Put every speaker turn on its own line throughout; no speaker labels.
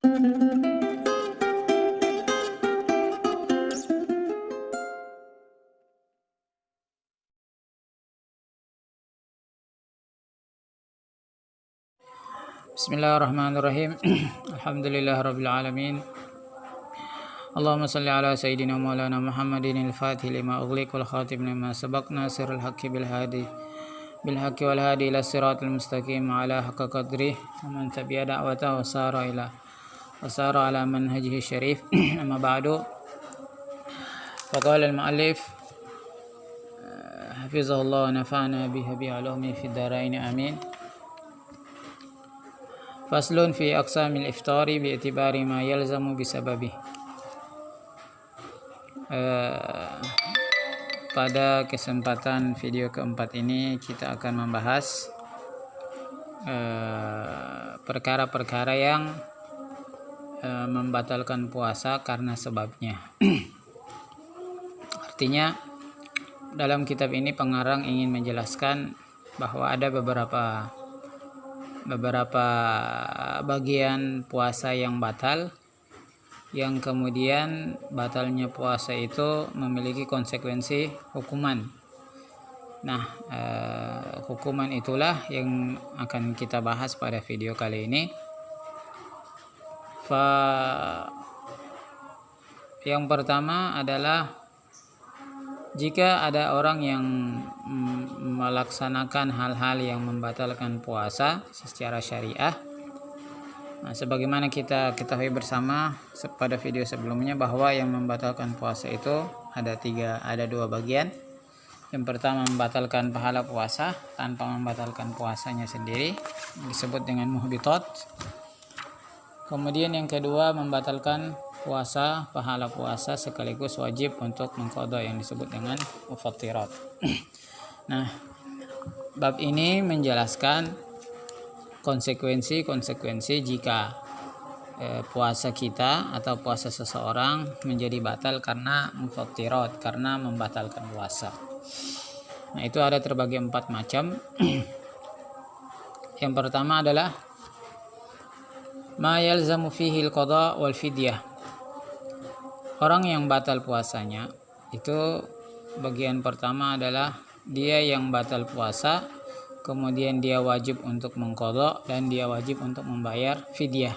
Bismillahirrahmanirrahim. Alhamdulillahirabbil alamin. Allahumma shalli ala sayyidina maulana Muhammadin al-fatih lima ughliq wal khatim lima sabaq nasirul haqqi bil haqqi wal hadi ila siratal mustaqim ala haqqa qadri wa man tabi'a da'wata wa sara ala manhajihi syarif. Amma ba'du. Faqala al-mu'allif hafizahullah wa nafa'ana bihi bi ulumi fid dharain amin. Faslun fi aqsamil iftari bi'tibari ma yalzamu bisababi. Pada kesempatan video keempat ini kita akan membahas perkara-perkara yang membatalkan puasa karena sebabnya. Artinya dalam kitab ini pengarang ingin menjelaskan bahwa ada beberapa bagian puasa yang batal, yang kemudian batalnya puasa itu memiliki konsekuensi hukuman. Nah, hukuman itulah yang akan kita bahas pada video kali ini. Yang pertama adalah jika ada orang yang melaksanakan hal-hal yang membatalkan puasa secara syariah. Nah, sebagaimana kita ketahui bersama pada video sebelumnya bahwa yang membatalkan puasa itu ada dua bagian. Yang pertama membatalkan pahala puasa tanpa membatalkan puasanya sendiri, disebut dengan muhbitat. Kemudian yang kedua membatalkan puasa, pahala puasa sekaligus wajib untuk mengqadha yang disebut dengan mufattirat. Nah, bab ini menjelaskan konsekuensi jika puasa kita atau puasa seseorang menjadi batal karena mufattirat, karena membatalkan puasa. Nah, itu ada terbagi 4 macam. Yang pertama adalah ma yalzamu fihi al-qadha wal fidyah. Orang yang batal puasanya itu bagian pertama adalah dia yang batal puasa, kemudian dia wajib untuk mengqadha dan dia wajib untuk membayar fidyah.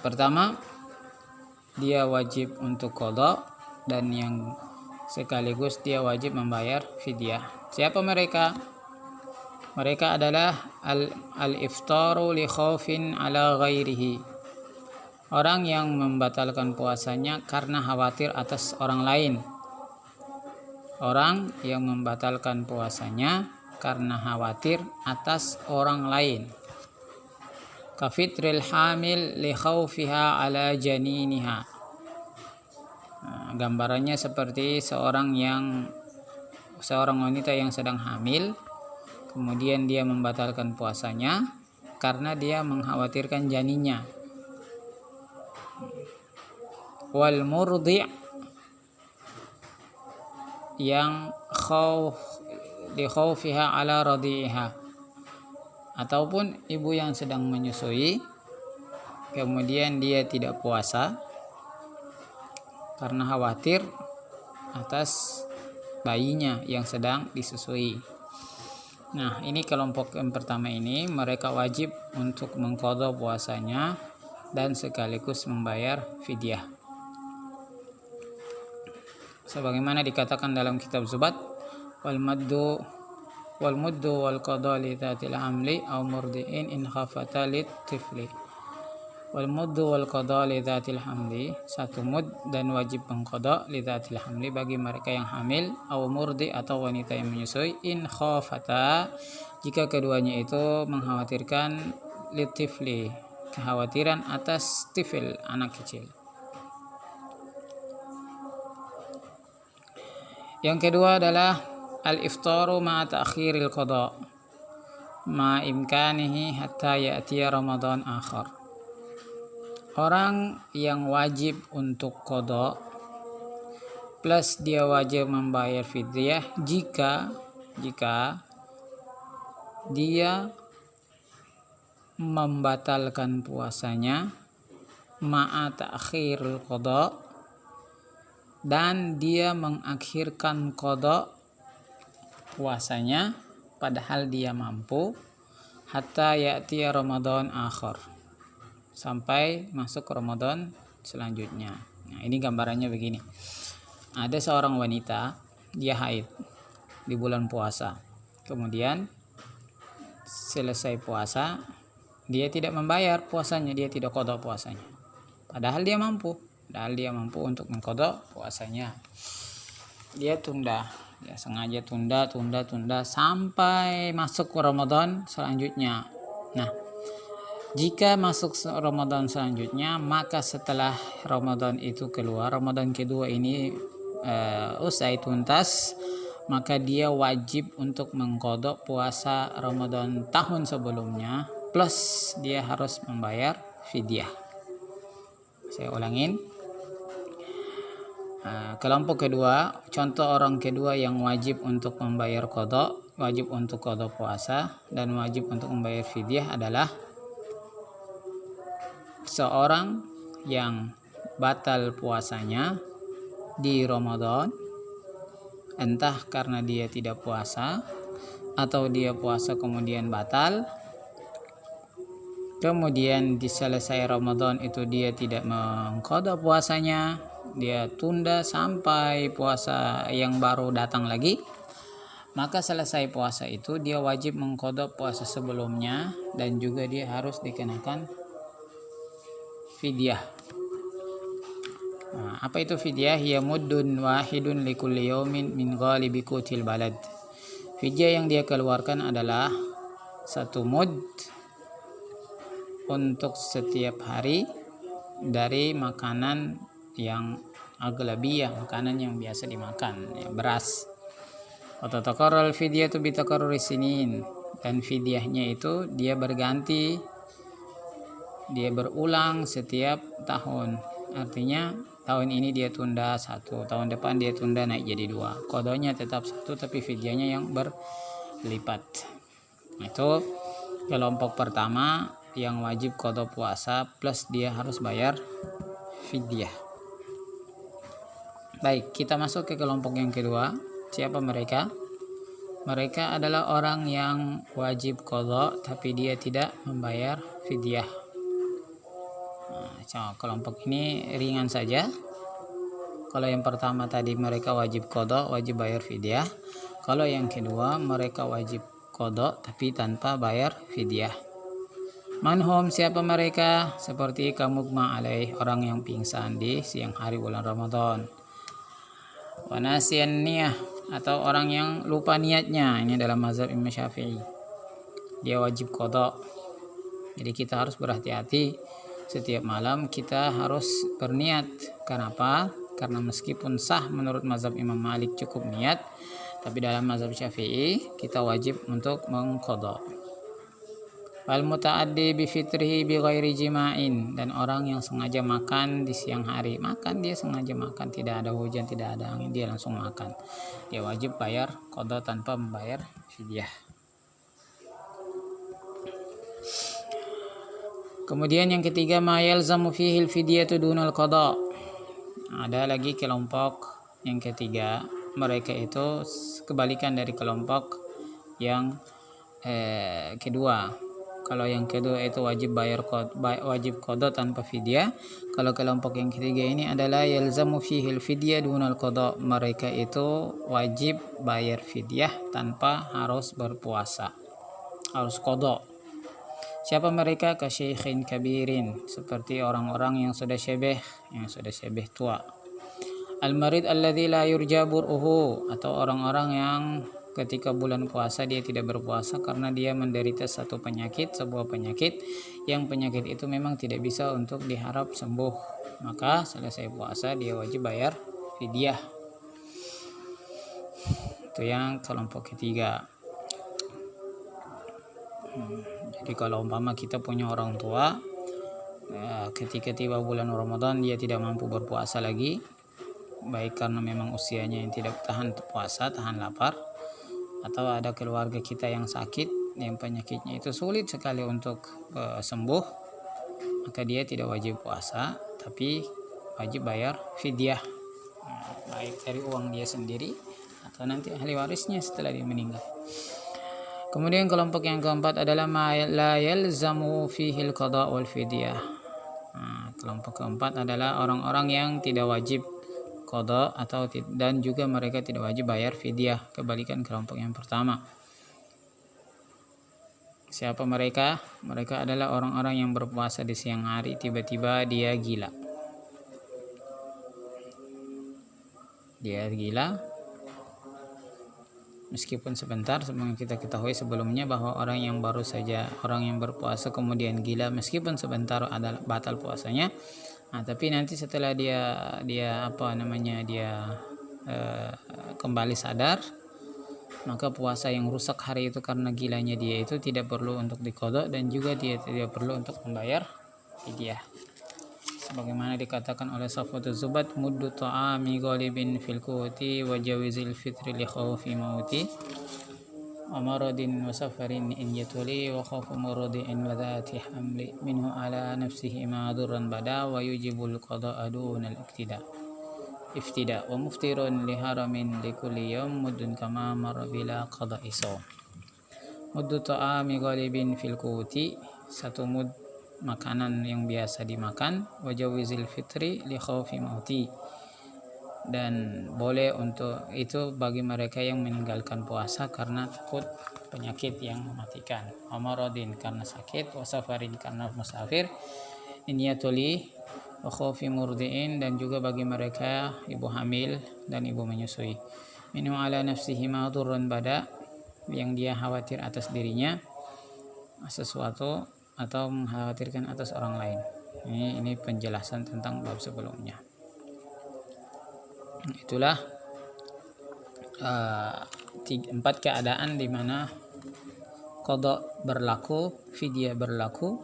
Pertama, dia wajib untuk qadha dan yang sekaligus dia wajib membayar fidyah. Siapa mereka? Mereka adalah al-iftaru li khaufin ala ghairihi. Orang yang membatalkan puasanya karena khawatir atas orang lain. Orang yang membatalkan puasanya karena khawatir atas orang lain. Kafitril hamil li khaufiha ala janiniha. Nah, gambarannya seperti seorang wanita yang sedang hamil, kemudian dia membatalkan puasanya karena dia mengkhawatirkan janinnya. Wal murdi' yang li khaufiha ala radi'iha, ataupun ibu yang sedang menyusui kemudian dia tidak puasa karena khawatir atas bayinya yang sedang disusui. Nah, ini kelompok yang pertama ini mereka wajib untuk mengqadha puasanya dan sekaligus membayar fidyah. Sebagaimana dikatakan dalam kitab Zubat, wal muddu wal qadha li dzatil hamli aw murdi'in in khafata lit tifli. Wal muddu wal qadha li dzatil hamli, satu mud dan wajib mengqadha li dzatil hamli bagi mereka yang hamil, aw murdi atau wanita yang menyusui, in khafata jika keduanya itu mengkhawatirkan lit tifli, kekhawatiran atas tifil, anak kecil. Yang kedua adalah al-iftaru ma ta'khiril qadha ma imkanihi hatta ya'tiya Ramadan akhar. Orang yang wajib untuk qadha plus dia wajib membayar fidyah jika dia membatalkan puasanya ma'a ta'khirul qada, dan dia mengakhirkan qada puasanya padahal dia mampu, hatta ya'ti Ramadan akhir, sampai masuk Ramadan selanjutnya. Nah, ini gambarannya begini. Ada seorang wanita, dia haid di bulan puasa. Kemudian selesai puasa, dia tidak membayar puasanya, dia tidak qada puasanya. Padahal dia mampu untuk mengqada puasanya. Dia tunda, dia sengaja tunda sampai masuk ke Ramadan selanjutnya. Nah, jika masuk Ramadan selanjutnya, maka setelah Ramadan itu keluar, Ramadan kedua ini usai tuntas, maka dia wajib untuk mengqada puasa Ramadan tahun sebelumnya, plus dia harus membayar fidyah. Saya ulangin. Kelompok kedua, contoh orang kedua yang wajib untuk membayar qada, wajib untuk qada puasa dan wajib untuk membayar fidyah adalah seorang yang batal puasanya di Ramadan, entah karena dia tidak puasa atau dia puasa kemudian batal, kemudian di selesai Ramadan itu dia tidak mengqada puasanya, dia tunda sampai puasa yang baru datang lagi, maka selesai puasa itu dia wajib mengqada puasa sebelumnya dan juga dia harus dikenakan fidyah. Apa itu fidyah? Ya muddun wahidun likulli yaumin min ghalibi qutil balad. Fidyah yang dia keluarkan adalah 1 mud untuk setiap hari dari makanan yang aglabiyah, makanan yang biasa dimakan, ya, beras. Watatakarral fidyatu bitakarruri sinin, dan fidyahnya itu dia berganti, dia berulang setiap tahun. Artinya tahun ini dia tunda 1, tahun depan dia tunda naik jadi 2. Qadanya tetap 1 tapi fidyahnya yang berlipat. Itu kelompok pertama yang wajib qada puasa plus dia harus bayar fidyah. Baik, kita masuk ke kelompok yang kedua. Siapa mereka? Mereka adalah orang yang wajib qada tapi dia tidak membayar fidyah. Kelompok ini ringan saja. Kalau yang pertama tadi mereka wajib qada, wajib bayar fidyah. Kalau yang kedua mereka wajib qada tapi tanpa bayar fidyah. Manhum, siapa mereka? Seperti kamugma alaih, orang yang pingsan di siang hari bulan Ramadan. Wanasian niyah, atau orang yang lupa niatnya. Ini dalam mazhab Imam Syafi'i, dia wajib qada. Jadi kita harus berhati-hati. Setiap malam kita harus berniat. Kenapa? Karena meskipun sah menurut mazhab Imam Malik cukup niat, tapi dalam mazhab Syafi'i kita wajib untuk mengqada. Wal muta'addi bi fitrihi bi ghairi jima'in, dan orang yang sengaja makan di siang hari, makan, dia sengaja makan, tidak ada hujan, tidak ada angin, dia langsung makan, dia wajib bayar qada tanpa membayar fidyah. Kemudian yang ketiga, ma yalzamu fihi al-fidyatu dunal qada. Ada lagi kelompok yang ketiga, mereka itu kebalikan dari kelompok yang kedua. Kalau yang kedua itu wajib qada tanpa fidyah. Kalau kelompok yang ketiga ini adalah yalzamu fihi al-fidyah dunal qada. Mereka itu wajib bayar fidyah tanpa harus berpuasa, harus qada. Siapa mereka? Kasyekhin kabirin, seperti orang-orang yang sudah syebeh, tua. Al-marid alladzi la yurja bur'uhu, atau orang-orang yang ketika bulan puasa dia tidak berpuasa karena dia menderita sebuah penyakit yang penyakit itu memang tidak bisa untuk diharap sembuh, maka selesai puasa dia wajib bayar fidyah. Itu yang kelompok ketiga. Jadi kalau umpama kita punya orang tua, ketika tiba bulan Ramadan dia tidak mampu berpuasa lagi, baik karena memang usianya yang tidak tahan puasa, tahan lapar, atau ada keluarga kita yang sakit, yang penyakitnya itu sulit sekali untuk sembuh, maka dia tidak wajib puasa, tapi wajib bayar fidyah, baik dari uang dia sendiri atau nanti ahli warisnya setelah dia meninggal. Kemudian kelompok yang keempat adalah ma la yalzamu fihi al-qada wal fidyah. Kelompok keempat adalah orang-orang yang tidak wajib qada dan juga mereka tidak wajib bayar fidyah, kebalikan kelompok yang pertama. Siapa mereka? Mereka adalah orang-orang yang berpuasa di siang hari, tiba-tiba dia gila. Meskipun sebentar, sebagaimana kita ketahui sebelumnya bahwa orang yang berpuasa kemudian gila, meskipun sebentar adalah batal puasanya. Tapi nanti setelah dia kembali sadar, maka puasa yang rusak hari itu karena gilanya dia itu tidak perlu untuk diqadha dan juga dia tidak perlu untuk membayar fidyah. Sebagaimana dikatakan oleh Safwatuz Zubat, muddu ta'ami ghalibin fil quti wa jawizil fitri li khawfi mauti wa maradin wa safarin in yatuli wa khawfu muradin wa dhati hamli minhu ala nafsihi ma durran bada wa yujibul qada'a dunal iftida wa muftirun li haramin li kulli yawm muddun kama marra bila qada'i shaum. Muddu ta'ami ghalibin fil quti, satu mud makanan yang biasa dimakan, wajawizil fitri li khawfi mauti, dan boleh untuk itu bagi mereka yang meninggalkan puasa karena takut penyakit yang mematikan, amarodin karena sakit, wasafarin karena musafir, inyatuli wa khawfi murdiin, dan juga bagi mereka ibu hamil dan ibu menyusui, minu ala nafsihi madurran bada, yang dia khawatir atas dirinya sesuatu atau mengkhawatirkan atas orang lain. Ini penjelasan tentang bab sebelumnya. Itulah 4 keadaan di mana qada berlaku, fidyah berlaku,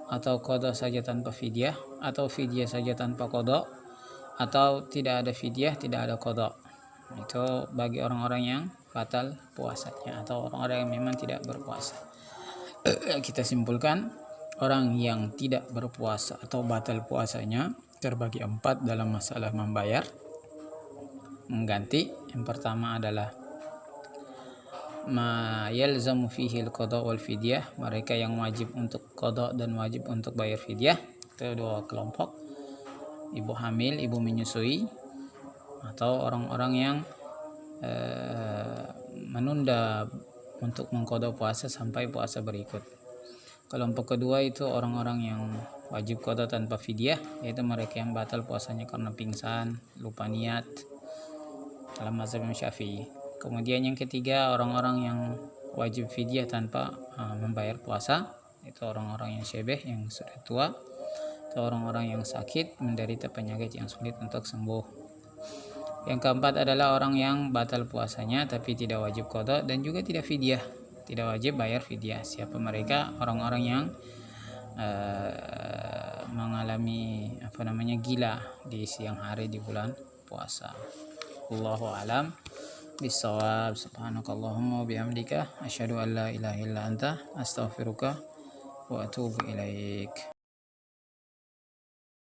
atau qada saja tanpa fidyah, atau fidyah saja tanpa qada, atau tidak ada fidyah, tidak ada qada. Itu bagi orang-orang yang batal puasanya atau orang-orang yang memang tidak berpuasa. Kita simpulkan, orang yang tidak berpuasa atau batal puasanya terbagi 4 dalam masalah membayar, mengganti. Yang pertama adalah ma yalzamu fihi al-qada wal fidyah, mereka yang wajib untuk qada dan wajib untuk bayar fidyah. Itu 2 kelompok, ibu hamil, ibu menyusui, atau orang-orang yang menunda untuk mengqada puasa sampai puasa berikut. Kelompok kedua itu orang-orang yang wajib qada tanpa fidyah, yaitu mereka yang batal puasanya karena pingsan, lupa niat dalam mazhab Syafi'i. Kemudian yang ketiga, orang-orang yang wajib fidyah tanpa membayar puasa, itu orang-orang yang syebeh, yang sudah tua, atau orang-orang yang sakit, menderita penyakit yang sulit untuk sembuh. Yang keempat adalah orang yang batal puasanya tapi tidak wajib qada dan juga tidak fidyah, tidak wajib bayar fidyah. Siapa mereka? Orang-orang yang mengalami gila di siang hari di bulan puasa. Allahu a'lam bissawab. Subhanakallahumma wa bihamdika asyhadu an la ilaha illa anta astaghfiruka wa atubu ilaik.